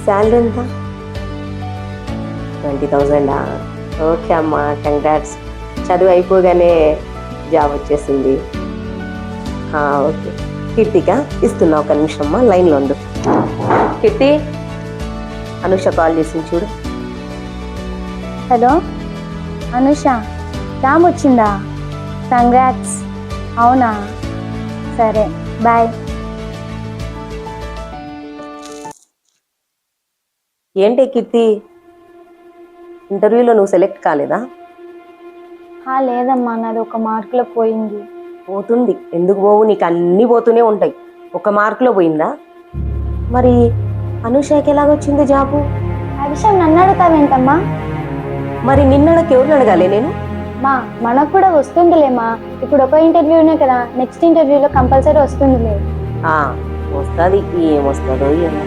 Salary ఎంత? 20,000. Okay అమ్మా, congrats. చదువు అయిపోగానే జాబ్ వచ్చేసింది. ఓకే కీర్తిక, ఇస్తున్నా, ఒక నిమిషం అమ్మా, లైన్లో ఉండు. కీర్తి, అనుష కాల్ చేసింది చూడు. హలో అనుష, జాబ్ వచ్చిందా? కంగ్రాట్స్. అవునా, సరే బాయ్. ఏంటి కీర్తి, ఇంటర్వ్యూలో నువ్వు సెలెక్ట్ కాలేదా? లేదమ్మా, నాది ఒక మార్కులో పోయింది. పోతుంది, ఎందుకు పోవు, నీకు అన్నీ పోతూనే ఉంటాయి. ఒక మార్కులో పోయిందా? మరి అనుషకి ఎలాగొచ్చింది జాబు? ఆ విషయం నన్ను అడుగుతావేంటమ్మా? మరి నిన్నకి ఎవరిని అడగాలి నేను? మనకు కూడా వస్తుందిలేమా. ఇప్పుడు ఒక ఇంటర్వ్యూనే కదా, నెక్స్ట్ ఇంటర్వ్యూలో కంపల్సరీ వస్తుందిలే. వస్తుంది, ఏమొస్తుందో ఏమో.